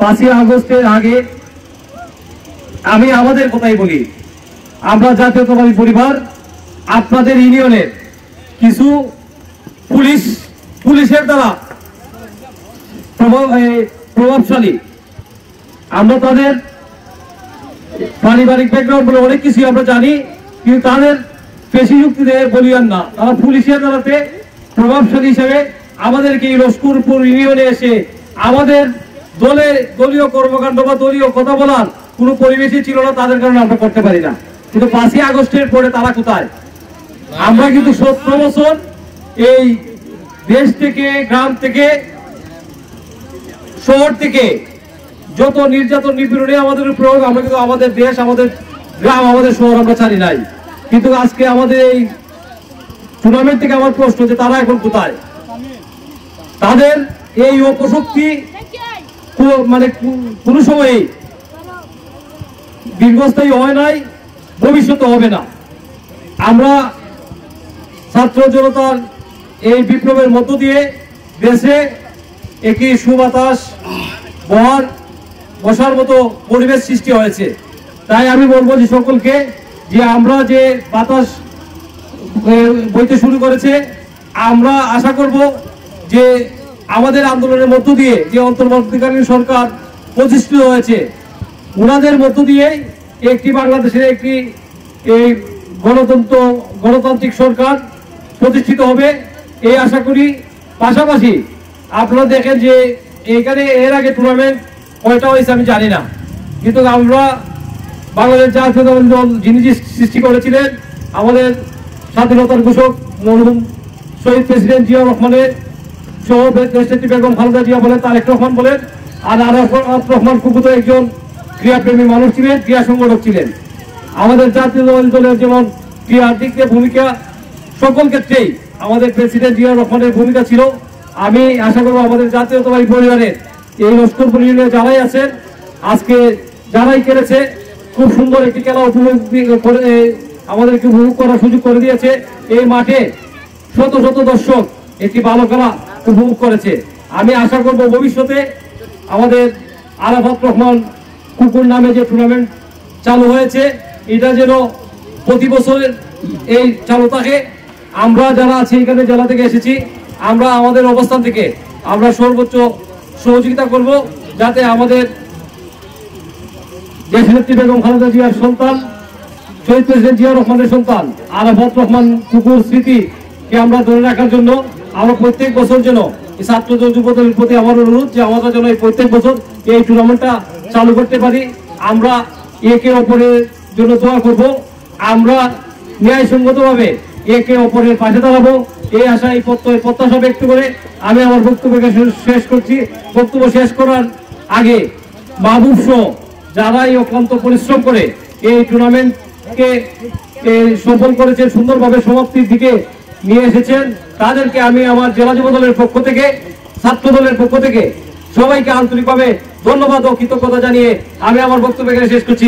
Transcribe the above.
5ই আগস্টের আগে আমি আমাদের কথাই বলি, আমরা জাতীয়তাবাদী পরিবার আপনাদের ইউনিয়নের কিছু পুলিশের দ্বারা প্রভাবশালী, আমরা তাদের পারিবারিক ব্যাকগ্রাউন্ড বলে অনেক কিছু আমরা জানি, কিন্তু তাদের পেশি যুক্তিতে বলিয়ান না, তারা পুলিশের দ্বারাতে প্রভাবশালী হিসেবে আমাদেরকে এই লস্করপুর ইউনিয়নে এসে আমাদের দলীয় কর্মকাণ্ড বা দলীয় কথা বলার কোনো পরিবেশই ছিল না, তাদের কারণে আমরা করতে পারি না। কিন্তু 5ই আগস্টের পরে তারা কোথায়? আমরা কিন্তু 17 বছর এই দেশ থেকে, গ্রাম থেকে, শহর থেকে যত নির্যাতন নিপীড়নে আমাদের প্রয়োগ, আমরা কিন্তু আমাদের দেশ, আমাদের গ্রাম, আমাদের শহর আমরা ছাড়ি নাই। কিন্তু আজকে আমাদের এই টুর্নামেন্ট থেকে আমার প্রশ্ন যে তারা এখন কোথায়? তাদের এই অপশক্তি মানে কোন সময় দীর্ঘস্থায়ী হয় নাই, ভবিষ্যতে হবে না। আমরা ছাত্র জনতার এই বিপ্লবের মধ্য দিয়ে দেশে একই সুবাতাস বসার মতো পরিবেশ সৃষ্টি হয়েছে। তাই আমি বলবো যে সকলকে, যে আমরা যে বাতাস বইতে শুরু করেছে, আমরা আশা করব যে আমাদের আন্দোলনের মধ্য দিয়ে যে অন্তর্বর্তীকালীন সরকার প্রতিষ্ঠিত হয়েছে, ওনাদের মধ্য দিয়ে একটি বাংলাদেশের একটি এই গণতান্ত্রিক সরকার প্রতিষ্ঠিত হবে, এই আশা করি। পাশাপাশি আপনারা দেখেন যে এখানে এর আগে টুর্নামেন্ট কয়টা হয়েছে আমি জানি না, কিন্তু আমরা বাংলাদেশ জাতীয়তাবাদী দল যিনি সৃষ্টি করেছিলেন, আমাদের স্বাধীনতার ঘোষক মরহুম শহীদ প্রেসিডেন্ট জিয়া রহমানের সহ দেশনেত্রী বেগম খালেদা জিয়া বলেন, তারেক রহমান বলেন, আর আরাফাত রহমান কুকুত একজন ক্রীড়াপ্রেমী মানুষ ছিলেন, ক্রীড়া সংগঠক ছিলেন। আমাদের জাতীয়তাবাদী দলের যেমন ক্রীড়ার দিক দিয়ে ভূমিকা, সকল ক্ষেত্রেই আমাদের প্রেসিডেন্ট জিয়া রহমানের ভূমিকা ছিল। আমি আশা করবো আমাদের জাতীয়তাবাদী পরিবারের এই লস্করপুর ইউনিয়নে যারাই আছেন, আজকে যারাই খেলেছে, খুব সুন্দর একটি খেলা উপভোগ করে আমাদেরকে উপভোগ করার সুযোগ করে দিয়েছে। এই মাঠে শত শত দর্শক একটি ভালো খেলা উপভোগ করেছে। আমি আশা করব ভবিষ্যতে আমাদের আরাফাত রহমান কুকুর নামে যে টুর্নামেন্ট চালু হয়েছে, এটা যেন প্রতি বছরের এই চালু থাকে। আমরা যারা আছি এখানে, জেলা থেকে এসেছি, আমরা আমাদের অবস্থান থেকে আমরা সর্বোচ্চ সহযোগিতা করব, যাতে আমাদের দেশনেত্রী বেগম খালেদা জিয়ার সন্তান, শহীদ প্রেসিডেন্ট জিয়া রহমানের সন্তান আরাফাত রহমান কুকুর স্মৃতিকে আমরা ধরে রাখার জন্য আমরা প্রত্যেক বছর যেন এই ছাত্র যুবদের প্রতি আমার অনুরোধ যে আমরা যেন এই প্রত্যেক বছর এই টুর্নামেন্টটা চালু করতে পারি। আমরা একে অপরের জন্য দোয়া করব, আমরা ন্যায়সঙ্গতভাবে একে অপরের পাশে দাঁড়াবো, এই আশা, এই প্রত্যাশা ব্যক্ত করে আমি আমার বক্তব্যকে শেষ করছি। বক্তব্য শেষ করার আগে মাহবুব সহ যারা এই অক্লান্ত পরিশ্রম করে এই টুর্নামেন্টকে সফল করেছেন, সুন্দরভাবে সমাপ্তির দিকে নিয়ে এসেছেন, তাদেরকে আমি আমার জেলা যুব দলের পক্ষ থেকে, ছাত্র দলের পক্ষ থেকে সবাইকে আন্তরিকভাবে ধন্যবাদ ও কৃতজ্ঞতা জানিয়ে আমি আমার বক্তব্য শেষ করছি।